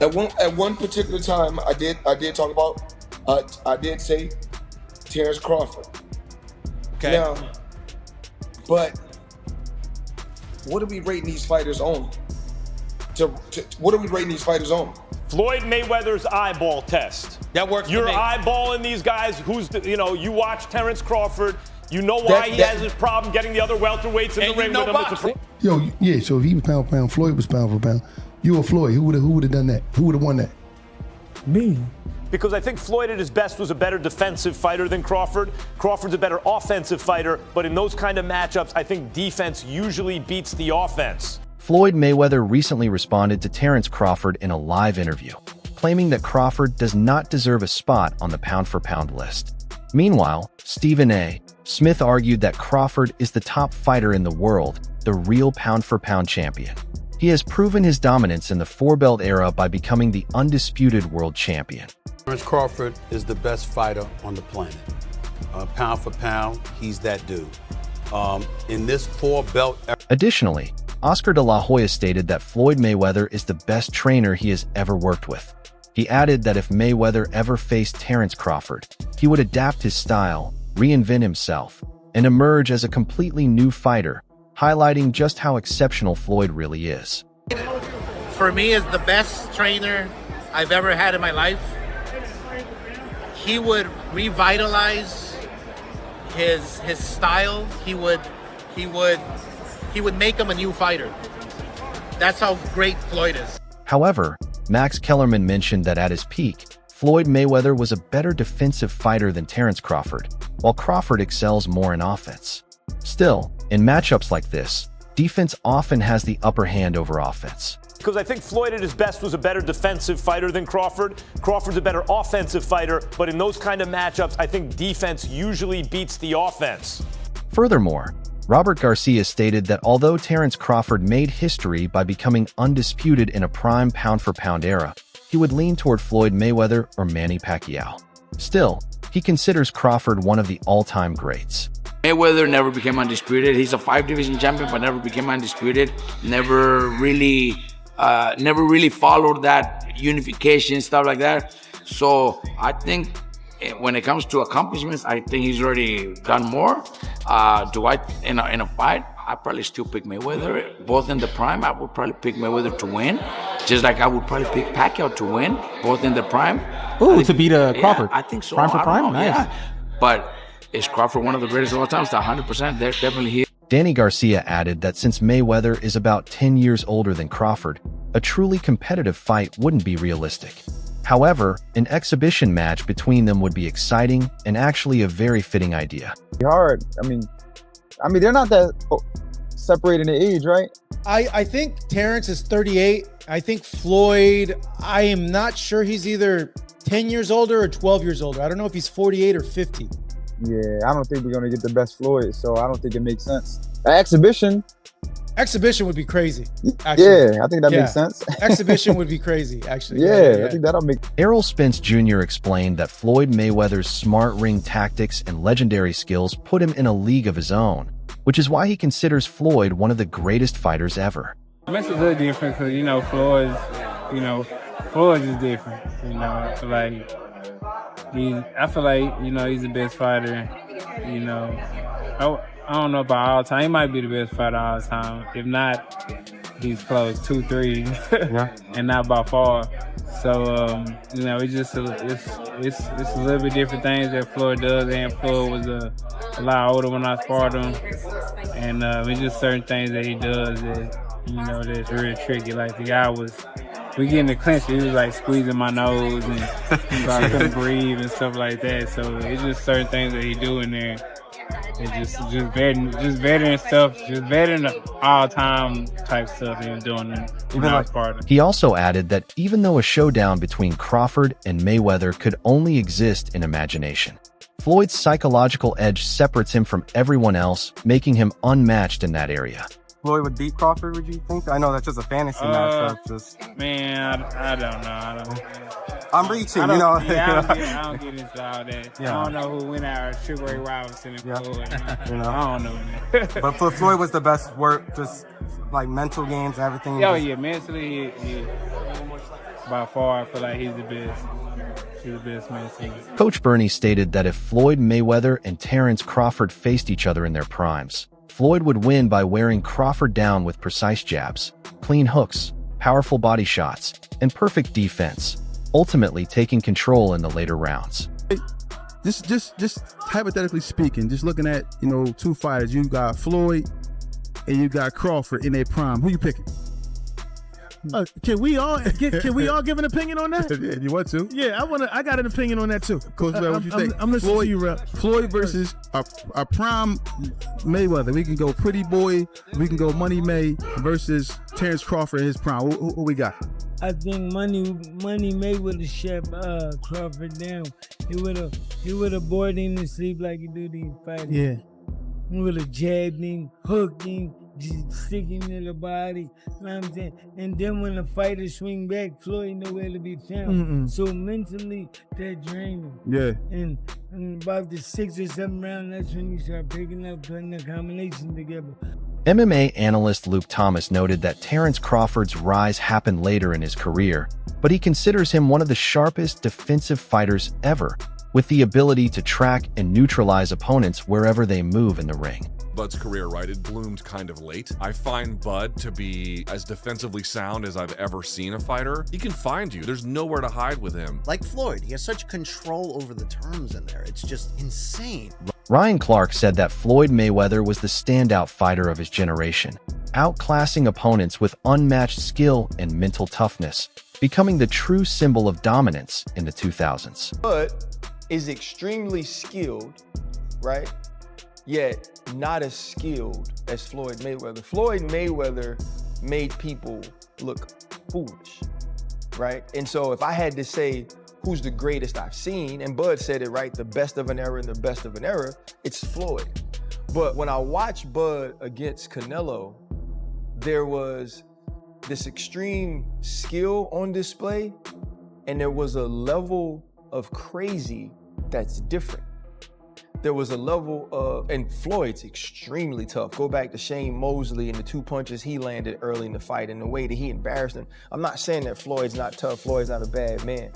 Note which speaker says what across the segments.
Speaker 1: At one particular time, I did talk about I did say Terence Crawford.
Speaker 2: Okay.
Speaker 1: Now, but what are we rating these fighters on? What are we rating these fighters on?
Speaker 3: Floyd Mayweather's eyeball test.
Speaker 2: That works for
Speaker 3: You're
Speaker 2: me.
Speaker 3: eyeballing these guys. You watch Terence Crawford. You know why he has his problem getting the other welterweights in the ring with him.
Speaker 2: Boxing.
Speaker 4: Yeah, so if he was pound for pound, Floyd was pound for pound. You or Floyd, who would have done that? Who would have won that?
Speaker 5: Me.
Speaker 3: Because I think Floyd at his best was a better defensive fighter than Crawford. Crawford's a better offensive fighter, but in those kind of matchups, I think defense usually beats the offense.
Speaker 6: Floyd Mayweather recently responded to Terence Crawford in a live interview, claiming that Crawford does not deserve a spot on the pound-for-pound list. Meanwhile, Stephen A. Smith argued that Crawford is the top fighter in the world, the real pound-for-pound champion. He has proven his dominance in the four-belt era by becoming the undisputed world champion.
Speaker 7: Terence Crawford is the best fighter on the planet. Pound for pound, he's that dude. In this four-belt era.
Speaker 6: Additionally, Oscar de la Hoya stated that Floyd Mayweather is the best trainer he has ever worked with. He added that if Mayweather ever faced Terence Crawford, he would adapt his style, reinvent himself, and emerge as a completely new fighter, highlighting just how exceptional Floyd really is.
Speaker 8: For me, is the best trainer I've ever had in my life. He would revitalize his style. He would make him a new fighter. That's how great Floyd is.
Speaker 6: However, Max Kellerman mentioned that at his peak, Floyd Mayweather was a better defensive fighter than Terence Crawford, while Crawford excels more in offense. Still, in matchups like this, defense often has the upper hand over offense.
Speaker 3: Because I think Floyd at his best was a better defensive fighter than Crawford. Crawford's a better offensive fighter, but in those kind of matchups, I think defense usually beats the offense.
Speaker 6: Furthermore, Robert Garcia stated that although Terence Crawford made history by becoming undisputed in a prime pound-for-pound era, he would lean toward Floyd Mayweather or Manny Pacquiao. Still, he considers Crawford one of the all-time greats.
Speaker 9: Mayweather never became undisputed. He's a 5-division champion, but never became undisputed. Never really followed that unification, stuff like that. So I think when it comes to accomplishments, I think he's already done more. In a fight, I probably still pick Mayweather. Both in the prime, I would probably pick Mayweather to win. Just like I would probably pick Pacquiao to win, both in the prime.
Speaker 5: Ooh, to beat Crawford.
Speaker 9: Yeah, I think so.
Speaker 5: Prime for prime? Nice.
Speaker 9: Yeah. But is Crawford one of the greatest of all time? It's 100%. They're definitely here.
Speaker 6: Danny Garcia added that since Mayweather is about 10 years older than Crawford, a truly competitive fight wouldn't be realistic. However, an exhibition match between them would be exciting and actually a very fitting idea.
Speaker 10: Hard. I mean, they're not that separated in age, right?
Speaker 11: I think Terence is 38. I think Floyd, I am not sure he's either 10 years older or 12 years older. I don't know if he's 48 or 50.
Speaker 10: Yeah, I don't think we're going to get the best Floyd, so I don't think it makes sense. Exhibition
Speaker 11: would be crazy, actually.
Speaker 10: Yeah, I think that makes sense.
Speaker 11: Exhibition would be crazy, actually.
Speaker 10: Yeah, I think that'll make...
Speaker 6: Errol Spence Jr. explained that Floyd Mayweather's smart ring tactics and legendary skills put him in a league of his own, which is why he considers Floyd one of the greatest fighters ever.
Speaker 5: It's a little different because, Floyd is different. I feel like he's the best fighter. I don't know about all time. He might be the best fighter all time. If not, he's close 2-3, yeah. And not by far. So it's just it's a little bit different things that Floyd does. And Floyd was a lot older when I sparred him, and it's just certain things that he does that that's really tricky. Like the guy we get in the clinch, he was like squeezing my nose, and I couldn't breathe and stuff like that. So it's just certain things that he do in there. It's just veteran stuff, just veteran all-time type stuff he was doing when I was part of it.
Speaker 6: He also added that even though a showdown between Crawford and Mayweather could only exist in imagination, Floyd's psychological edge separates him from everyone else, making him unmatched in that area.
Speaker 12: Floyd would beat Crawford, would you think? I know that's just a fantasy matchup.
Speaker 5: Man, I don't know.
Speaker 12: I'm reaching,
Speaker 5: I don't get into all that. Yeah. I don't know who went out. Sugar Ray Robinson and Floyd. I don't know, man.
Speaker 12: But for Floyd was the best work, just like mental games, everything.
Speaker 5: Oh, yeah, mentally, yeah. by far, I feel like he's the best. He's the best man since.
Speaker 6: Coach Bernie stated that if Floyd Mayweather and Terence Crawford faced each other in their primes, Floyd would win by wearing Crawford down with precise jabs, clean hooks, powerful body shots, and perfect defense, ultimately taking control in the later rounds.
Speaker 2: Just hypothetically speaking, just looking at, two fighters, you got Floyd and you got Crawford in their prime. Who you picking?
Speaker 13: Can we all give an opinion on that?
Speaker 2: Yeah, you want to?
Speaker 13: Yeah, I got an opinion on that too.
Speaker 2: Coach, what you think?
Speaker 13: I'm listening to you, Rep.
Speaker 2: Floyd versus a prime Mayweather. We can go Pretty Boy. We can go Money May versus Terence Crawford in his prime. Who we got?
Speaker 14: I think Money May would have shut Crawford down. He would have bored him to sleep like he do these fighters.
Speaker 13: Yeah.
Speaker 14: He would have jabbed him, hooked him, just sticking in the body. You know what I'm saying? And then when the fighters swing back, Floyd nowhere to be found. So mentally, that drained him.
Speaker 2: Yeah.
Speaker 14: And about the 6th or 7th round, that's when you start picking up, putting the combination together.
Speaker 6: MMA analyst Luke Thomas noted that Terence Crawford's rise happened later in his career, but he considers him one of the sharpest defensive fighters ever, with the ability to track and neutralize opponents wherever they move in the ring.
Speaker 15: Bud's career, right? It bloomed kind of late. I find Bud to be as defensively sound as I've ever seen a fighter. He can find you. There's nowhere to hide with him.
Speaker 16: Like Floyd, he has such control over the terms in there. It's just insane.
Speaker 6: Ryan Clark said that Floyd Mayweather was the standout fighter of his generation, outclassing opponents with unmatched skill and mental toughness, becoming the true symbol of dominance in the 2000s.
Speaker 17: Bud is extremely skilled, right? Yet not as skilled as Floyd Mayweather. Floyd Mayweather made people look foolish, right? And so if I had to say who's the greatest I've seen, and Bud said it right, the best of an era and the best of an era, it's Floyd. But when I watched Bud against Canelo, there was this extreme skill on display, and there was a level of crazy that's different. There was a level of, and Floyd's extremely tough. Go back to Shane Mosley and the 2 punches he landed early in the fight and the way that he embarrassed him. I'm not saying that Floyd's not tough, Floyd's not a bad man,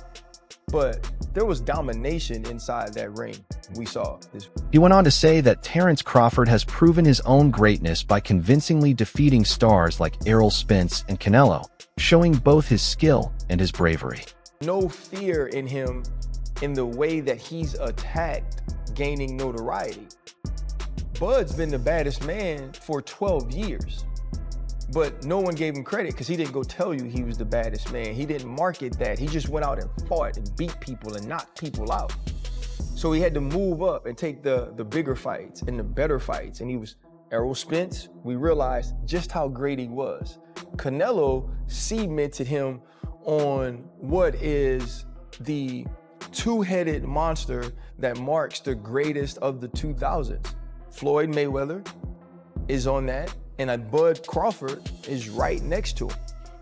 Speaker 17: but there was domination inside that ring we saw.
Speaker 6: He went on to say that Terence Crawford has proven his own greatness by convincingly defeating stars like Errol Spence and Canelo, showing both his skill and his bravery.
Speaker 17: No fear in him in the way that he's attacked, gaining notoriety. Bud's been the baddest man for 12 years, but no one gave him credit because he didn't go tell you he was the baddest man. He didn't market that. He just went out and fought and beat people and knocked people out. So he had to move up and take the bigger fights and the better fights. And he was Errol Spence. We realized just how great he was. Canelo cemented him on what is the two-headed monster that marks the greatest of the 2000s. Floyd Mayweather is on that, and Bud Crawford is right next to him.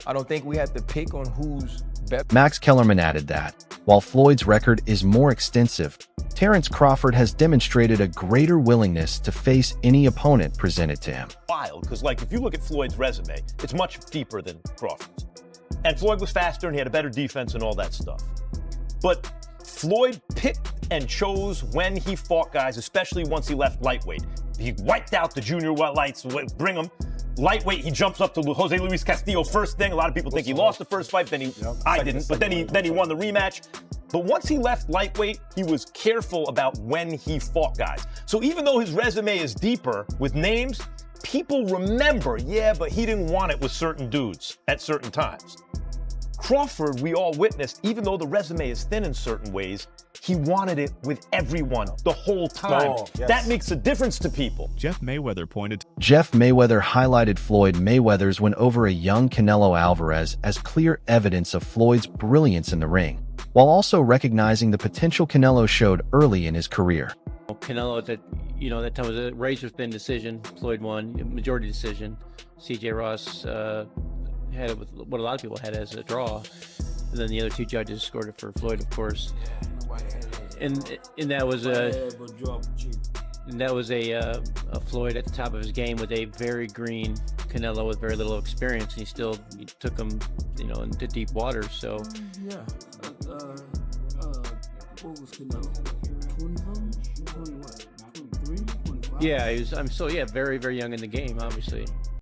Speaker 17: I don't think we have to pick on who's better.
Speaker 6: Max Kellerman added that, while Floyd's record is more extensive, Terence Crawford has demonstrated a greater willingness to face any opponent presented to him.
Speaker 3: Wild, because if you look at Floyd's resume, it's much deeper than Crawford's. And Floyd was faster and he had a better defense and all that stuff. But Floyd picked and chose when he fought guys, especially once he left lightweight. He wiped out the junior lights, bring him. Lightweight, he jumps up to Jose Luis Castillo first thing. A lot of people think he lost the first fight, I didn't, but then he won the rematch. But once he left lightweight, he was careful about when he fought guys. So even though his resume is deeper with names, people remember, yeah, but he didn't want it with certain dudes at certain times. Crawford, we all witnessed, even though the resume is thin in certain ways, he wanted it with everyone the whole time. Yes. That makes a difference to people.
Speaker 6: Jeff Mayweather highlighted Floyd Mayweather's win over a young Canelo Alvarez as clear evidence of Floyd's brilliance in the ring, while also recognizing the potential Canelo showed early in his career.
Speaker 18: Canelo, that time was a razor-thin decision. Floyd won, majority decision. C.J. Ross had it with what a lot of people had as a draw, and then the other two judges scored it for Floyd, of course. And that was And that was a Floyd at the top of his game with a very green Canelo with very little experience, and he took him, into deep waters. So
Speaker 14: Yeah. What was Canelo? 20 what? 23, 25?
Speaker 18: yeah, he was. Very very young in the game, obviously.